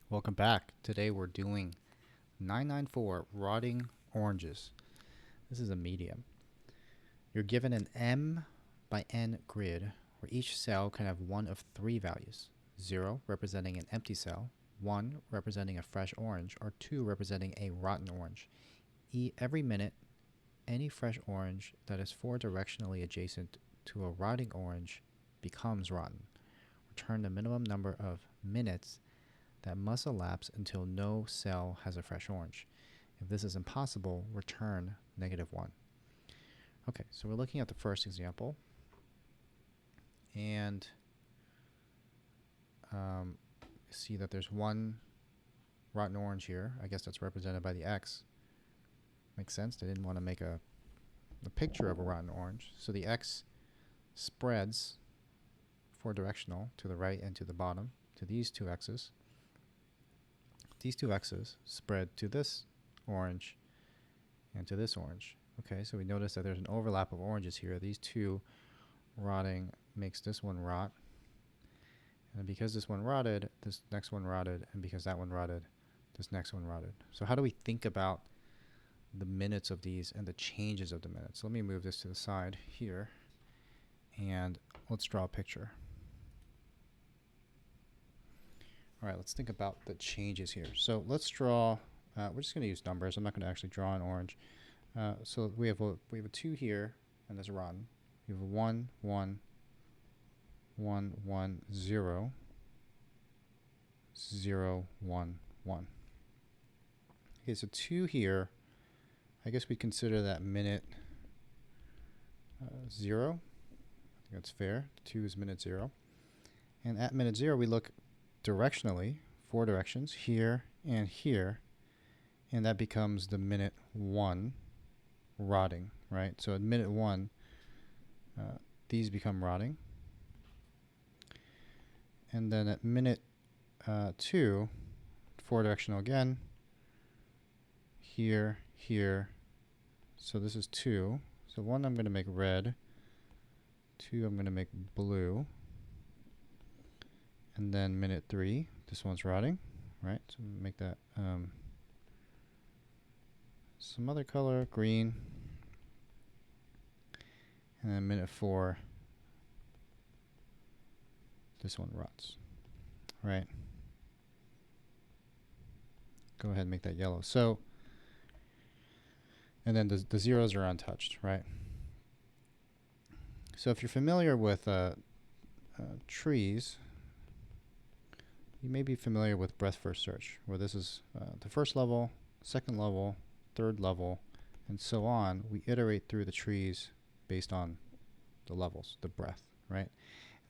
Welcome back. Today we're doing 994 rotting oranges. This is a medium. You're given an M by N grid where each cell can have one of three values: 0 representing an empty cell, 1 representing a fresh orange, or 2 representing a rotten orange. Every minute, any fresh orange that is 4 directionally adjacent to a rotting orange becomes rotten. Return the minimum number of minutes that must elapse until no cell has a fresh orange. If this is impossible, return -1. Okay, so we're looking at the first example. And see that there's one rotten orange here. I guess that's represented by the X. Makes sense. They didn't want to make a picture of a rotten orange. So the X spreads 4 directional to the right and to the bottom to these two X's. These two X's spread to this orange and to this orange. Okay, so we notice that there's an overlap of oranges here. These two rotting makes this one rot. And because this one rotted, this next one rotted. And because that one rotted, this next one rotted. So how do we think about the minutes of these and the changes of the minutes? So let me move this to the side here. And let's draw a picture. All right, let's think about the changes here. So let's draw, we're just going to use numbers. I'm not going to actually draw an orange. So we have a 2 here, and that's rotten. We have a 1, 1, 1, 1, 0, 0, 1, 1. Okay, so 2 here, I guess we consider that minute 0. I think that's fair. 2 is minute 0. And at minute 0, we look directionally, 4 directions, here and here, and that becomes the minute 1 rotting, right? So at minute 1, these become rotting. And then at minute 2, 4 directional again, here, here. So this is 2. So 1 I'm going to make red, 2 I'm going to make blue. And then minute 3, this one's rotting, right? So make that some other color, green. And then minute 4, this one rots, right? Go ahead and make that yellow. So, and then the zeros are untouched, right? So if you're familiar with trees, you may be familiar with breadth first search, where this is the first level, second level, third level, and so on. We iterate through the trees based on the levels, the breadth, right?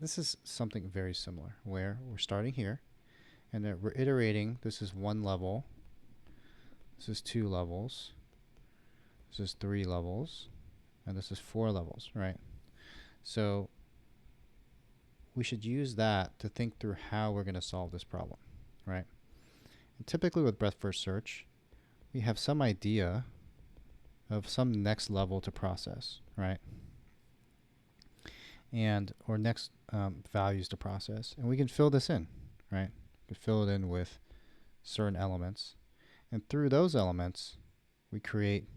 This is something very similar, where we're starting here, and then we're iterating. This is 1 level, this is 2 levels, this is 3 levels, and this is 4 levels, right? So we should use that to think through how we're going to solve this problem, right? And typically with breadth first search, we have some idea of some next level to process, right? And or next values to process, and we can fill this in, right? We can fill it in with certain elements, and through those elements, we create,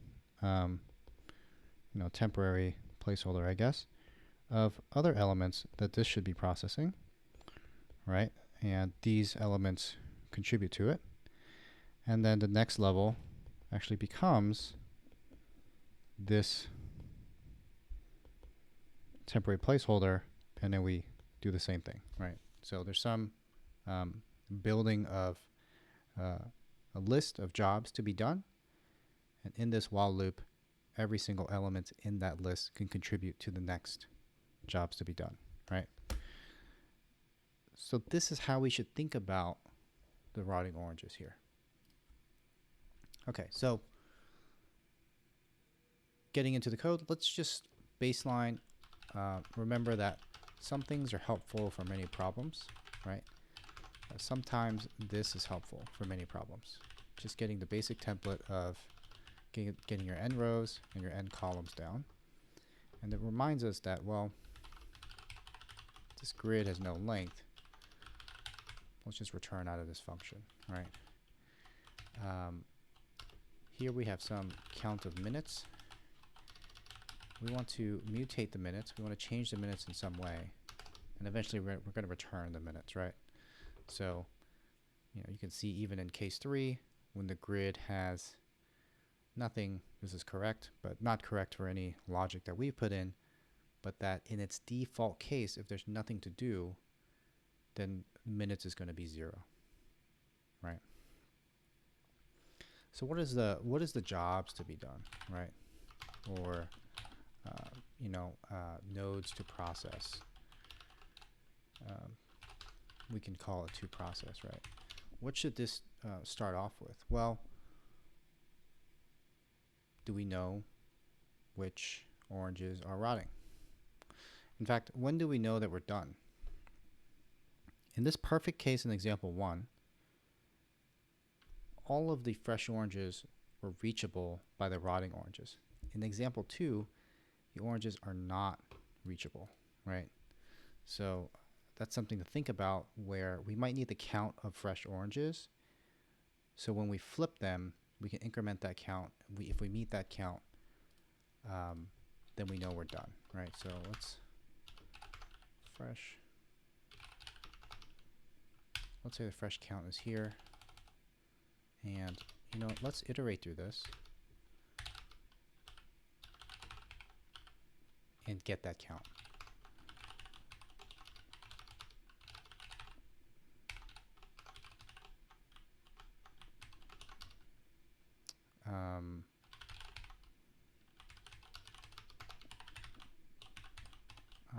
temporary placeholder, I guess, of other elements that this should be processing, right? And these elements contribute to it. And then the next level actually becomes this temporary placeholder, and then we do the same thing, right? So there's some building of a list of jobs to be done, and in this while loop, every single element in that list can contribute to the next jobs to be done, right? So this is how we should think about the rotting oranges here. Okay, so getting into the code, let's just baseline. Remember that some things are helpful for many problems, right? Sometimes this is helpful for many problems. Just getting the basic template of getting your n rows and your n columns down. And it reminds us that, well, this grid has no length. let's just return out of this function, right? Here we have some count of minutes. We want to mutate the minutes. We want to change the minutes in some way. And eventually we're going to return the minutes, right? So, you can see even in case 3, when the grid has nothing, this is correct, but not correct for any logic that we put in, but that in its default case, if there's nothing to do, then minutes is going to be 0, right? So what is the jobs to be done, right? Or nodes to process. We can call it to process, right? What should this start off with? Well, do we know which oranges are rotting? In fact, when do we know that we're done? In this perfect case in example 1, all of the fresh oranges were reachable by the rotting oranges. In example 2, the oranges are not reachable, right? So that's something to think about, where we might need the count of fresh oranges. So when we flip them, we can increment that count. If we meet that count, then we know we're done, right? So let's say the fresh count is here. And let's iterate through this and get that count.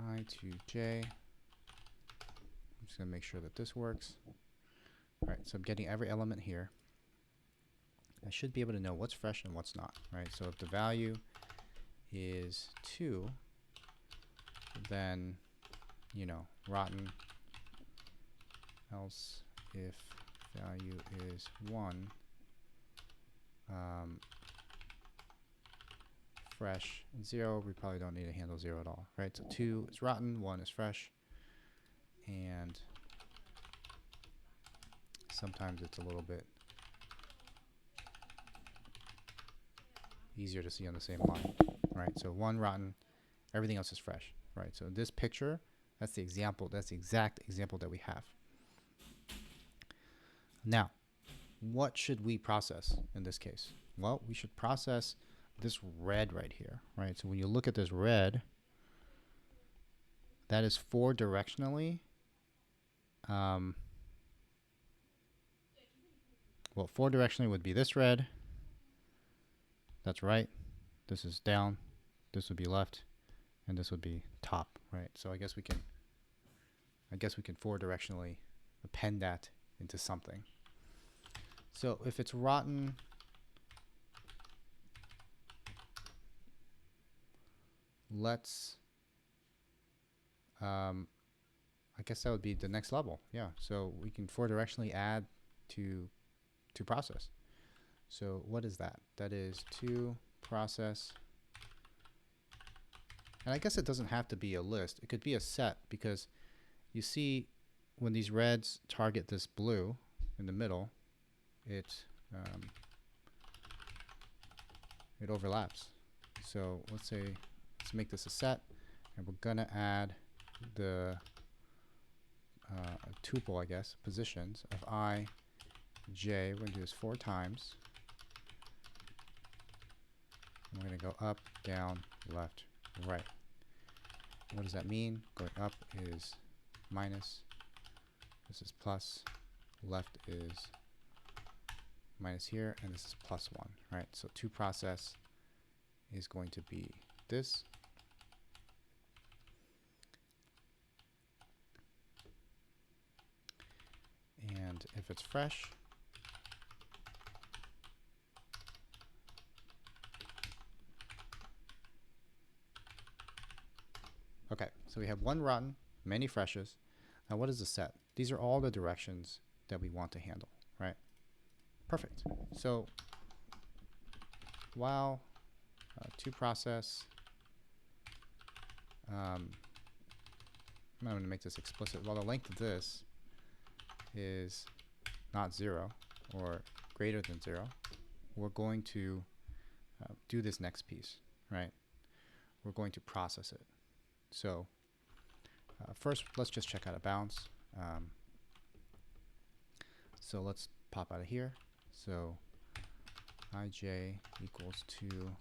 I to j. I'm just going to make sure that this works. All right, so I'm getting every element here. I should be able to know what's fresh and what's not, right? So if the value is 2, then, rotten. Else if value is 1, fresh, and 0, we probably don't need to handle 0 at all, right? So 2 is rotten, 1 is fresh, and sometimes it's a little bit easier to see on the same line, right? So 1 rotten, everything else is fresh, right? So this picture, that's the example, that's the exact example that we have. Now, what should we process in this case? Well, we should process this red right here, right? So when you look at this red, that is 4 directionally. Well, 4 directionally would be this red. That's right. This is down. This would be left, and this would be top, right? So I guess we can 4 directionally append that into something. So if it's rotten, let's I guess that would be the next level. Yeah. So we can 4 directionally add to process. So what is that? That is to process. And I guess it doesn't have to be a list. It could be a set, because you see when these reds target this blue in the middle, it overlaps. So let's make this a set, and we're gonna add the tuple, I guess, positions of I, j. We're gonna do this 4 times. And we're gonna go up, down, left, right. What does that mean? Going up is minus. This is plus. Left is minus here, and this is plus 1, right? So to process is going to be this. And if it's fresh, okay, so we have 1 rotten, many freshes. Now what is the set? These are all the directions that we want to handle, right? Perfect. So while to process, I'm going to make this explicit. While the length of this is not 0 or greater than 0, we're going to do this next piece, right? We're going to process it. So first, let's just check out of bounds. So let's pop out of here. So ij equals to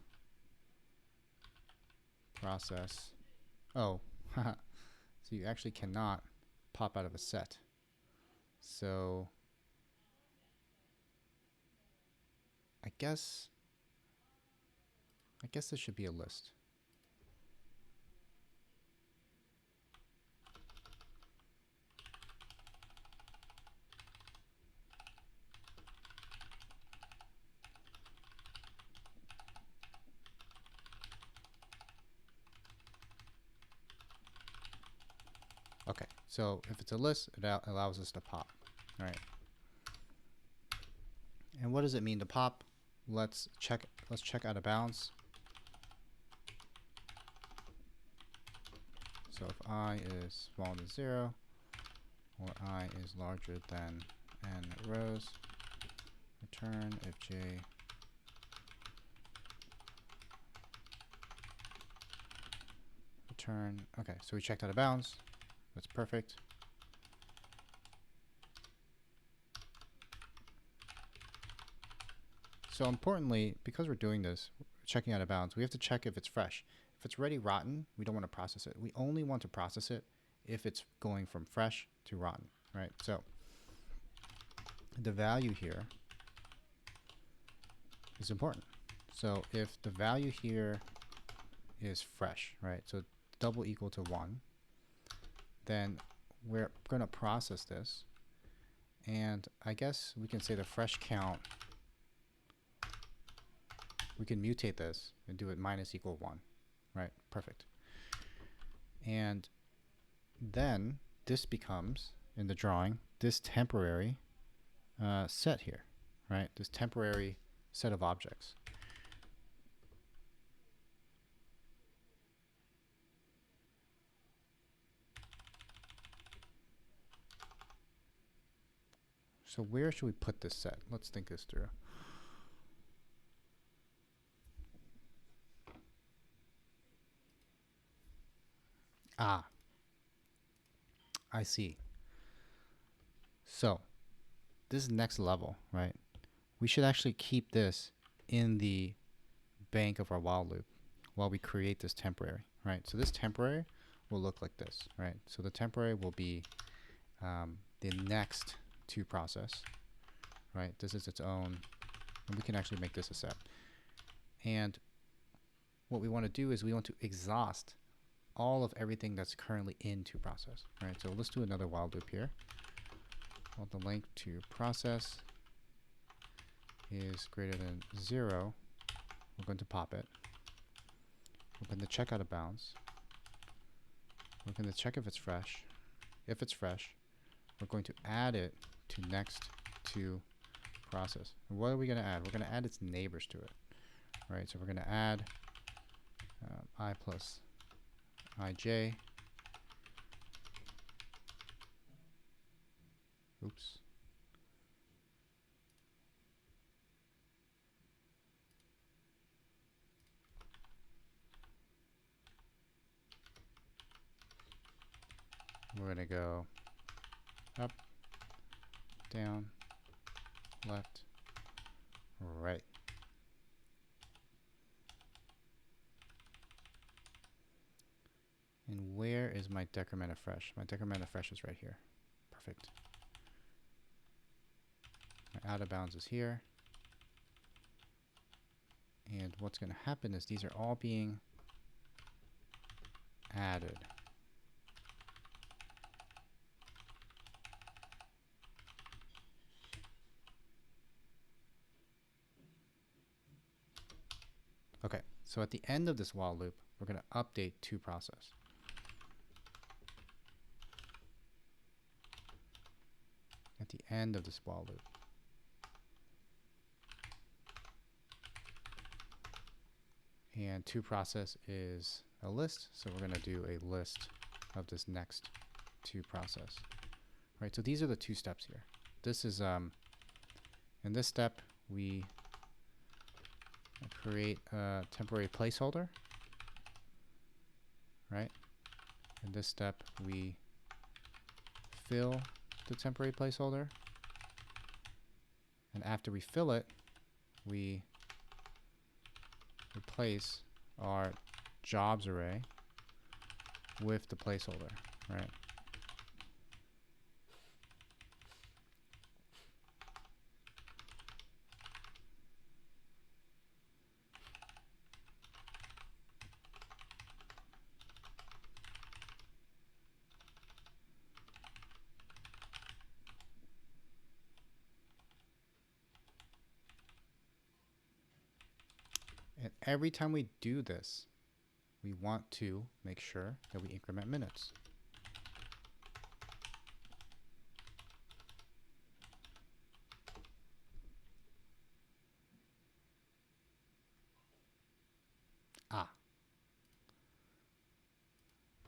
process. Oh, so you actually cannot pop out of a set. So I guess this should be a list. Okay, so if it's a list, it allows us to pop, right? And what does it mean to pop? Let's check out of bounds. So if I is smaller than 0, or I is larger than n rows, return if j return. Okay, so we checked out of bounds. That's perfect. So importantly, because we're doing this, checking out of bounds, we have to check if it's fresh. If it's already rotten, we don't want to process it. We only want to process it if it's going from fresh to rotten, right? So the value here is important. So if the value here is fresh, right? So double equal to 1, then we're going to process this. And I guess we can say the fresh count, we can mutate this and do it minus equal 1, right? Perfect. And then this becomes, in the drawing, this temporary set here, right? This temporary set of objects. So where should we put this set? Let's think this through. Ah, I see. So this is next level, right? We should actually keep this in the bank of our while loop while we create this temporary, right? So this temporary will look like this, right? So the temporary will be the next to process, right? This is its own, and we can actually make this a set. And what we want to do is we want to exhaust all of everything that's currently in to process, right? So let's do another while loop here. Well, the length to process is greater than 0. We're going to pop it. We're going to check out of bounds. We're going to check if it's fresh. If it's fresh, we're going to add it to next to process. And what are we going to add? We're going to add its neighbors to it, right? So we're going to add I plus ij. Oops. We're going to go up, down, left, right. And where is my decrement of fresh? My decrement of fresh is right here. Perfect. My out of bounds is here. And what's going to happen is these are all being added. Okay, so at the end of this while loop, we're going to update to process. At the end of this while loop. And to process is a list, so we're going to do a list of this next to process. right? So these are the two steps here. This is, in this step, we create a temporary placeholder, right? In this step, we fill the temporary placeholder. And after we fill it, we replace our jobs array with the placeholder, right? And every time we do this, we want to make sure that we increment minutes.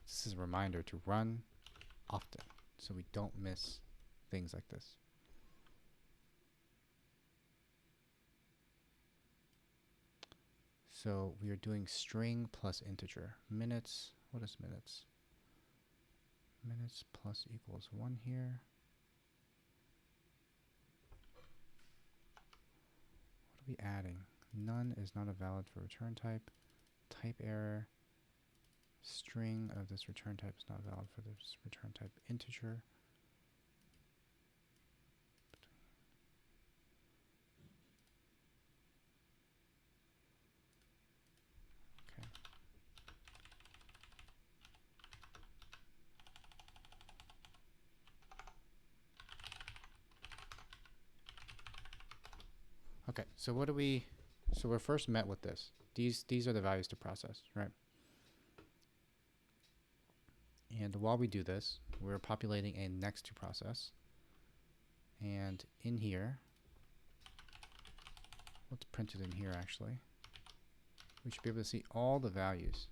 This is a reminder to run often so we don't miss things like this. So we are doing string plus integer. Minutes, what is minutes? Minutes plus equals 1 here. What are we adding? None is not a valid for return type. Type error. String of this return type is not valid for this return type integer. Okay. Okay, so what do we, so we're first met with this. These are the values to process, right? And while we do this, we're populating a next to process. And in here, let's print it in here actually. We should be able to see all the values.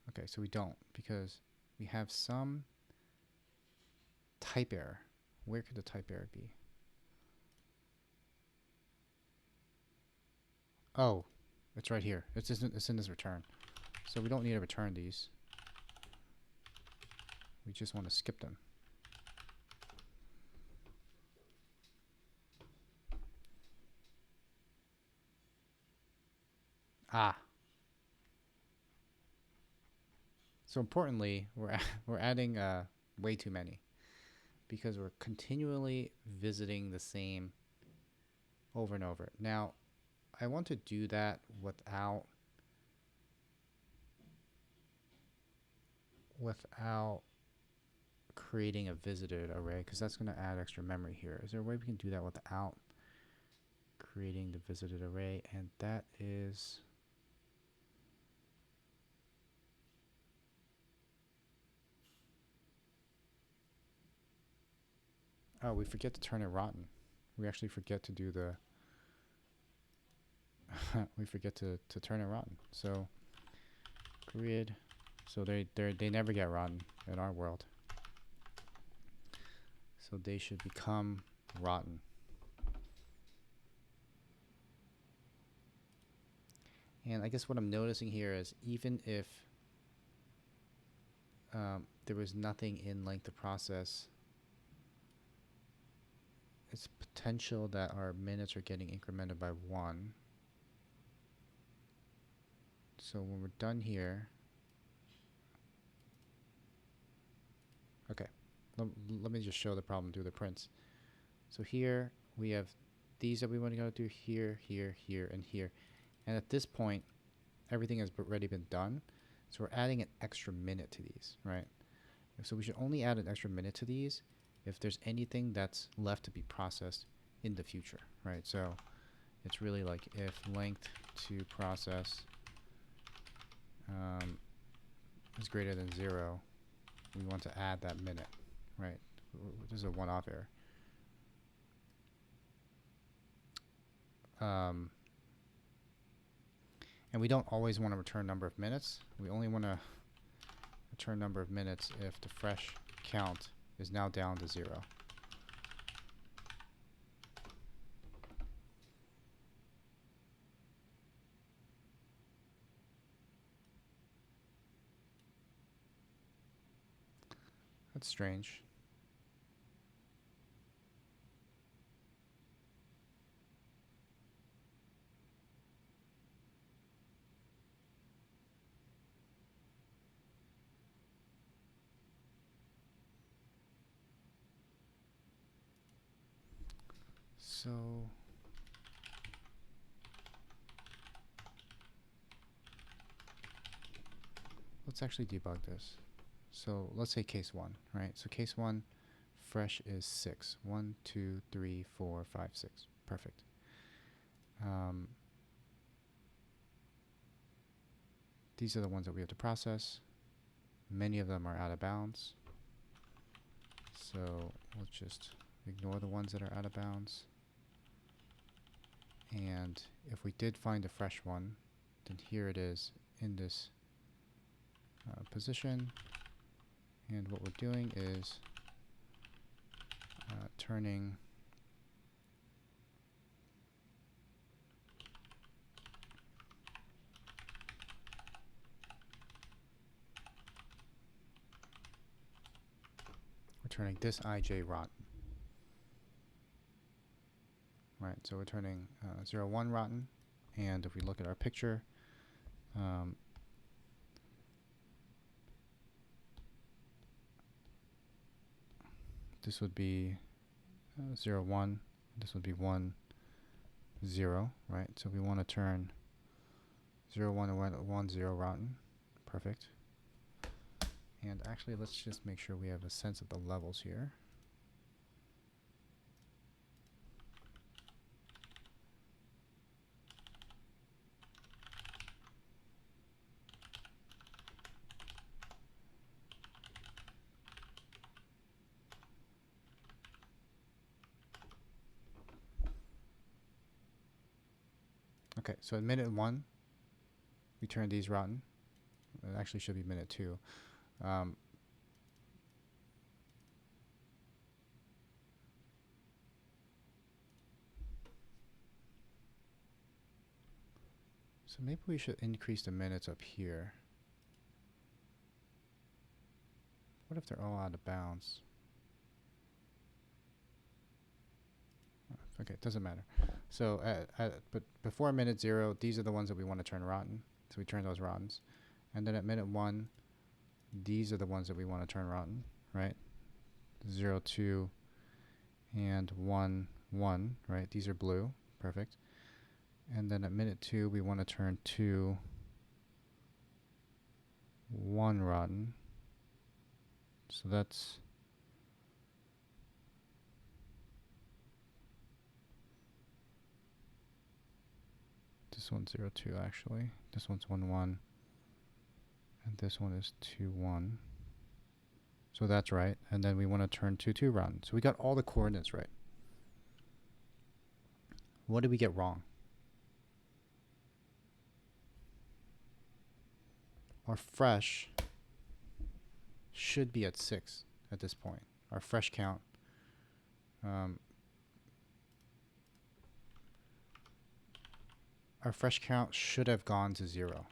Okay, so we don't, because we have some type error. Where could the type error be? Oh, it's right here. It's in this return. So we don't need to return these. We just want to skip them. So importantly, we're adding way too many because we're continually visiting the same over and over. Now, I want to do that without creating a visited array, because that's going to add extra memory here. Is there a way we can do that without creating the visited array? And that is, oh, we forget to turn it rotten. We actually forget to do the we forget to turn it rotten. So grid, so they never get rotten in our world. So they should become rotten. And I guess what I'm noticing here is even if there was nothing in length of process, it's potential that our minutes are getting incremented by 1. So when we're done here, okay, let me just show the problem through the prints. So here we have these that we want to go through here, here, here, and here. And at this point, everything has already been done. So we're adding an extra minute to these, right? So we should only add an extra minute to these if there's anything that's left to be processed in the future, right? So it's really like if length to process is greater than 0, we want to add that minute, right? This is a one-off error. And we don't always want to return number of minutes. We only want to return number of minutes if the fresh count is now down to 0. That's strange. So let's actually debug this. So let's say case 1, right? So case 1, fresh is 6. 1, 2, 3, 4, 5, 6. Perfect. These are the ones that we have to process. Many of them are out of bounds. So let's just ignore the ones that are out of bounds. And if we did find a fresh one, then here it is in this position. And what we're doing is turning this ij rotten. Right, so we're turning 0, 1 rotten, and if we look at our picture, this would be 0, 1, this would be 1, 0, right? So we want to turn 0, 1, and 1, 0 rotten. Perfect. And actually, let's just make sure we have a sense of the levels here. Okay, so at minute 1, we turn these rotten. It actually should be minute 2. So maybe we should increase the minutes up here. What if they're all out of bounds? Okay, it doesn't matter. So but before minute 0, these are the ones that we want to turn rotten. So we turn those rottens. And then at minute 1, these are the ones that we want to turn rotten, right? 0, 2, and 1, 1, right? These are blue. Perfect. And then at minute 2, we want to turn 2, 1 rotten. So that's this one's 0, 2 actually. This one's 1, 1. And this one is 2, 1. So that's right. And then we want to turn 2, 2 rotten. So we got all the coordinates right. What did we get wrong? Our fresh should be at 6 at this point. Our fresh count. Our fresh count should have gone to 0.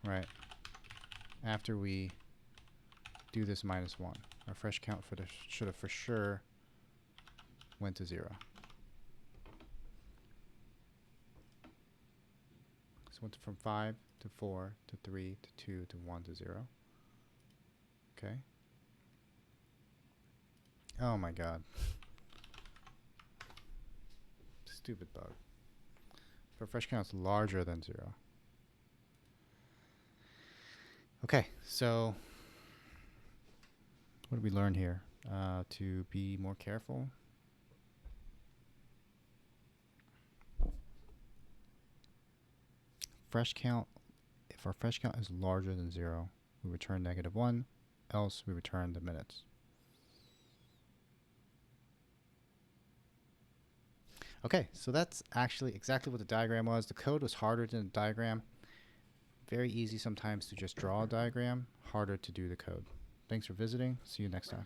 Right. After we do this -1. Our fresh count should have for sure went to 0. So it went from 5 to 4 to 3 to 2 to 1 to 0. Okay. Oh my god. Stupid bug. If our fresh count is larger than 0. Okay, so what did we learn here? To be more careful. Fresh count, if our fresh count is larger than 0, we return -1, else we return the minutes. Okay, so that's actually exactly what the diagram was. The code was harder than the diagram. Very easy sometimes to just draw a diagram, harder to do the code. Thanks for visiting. See you next time.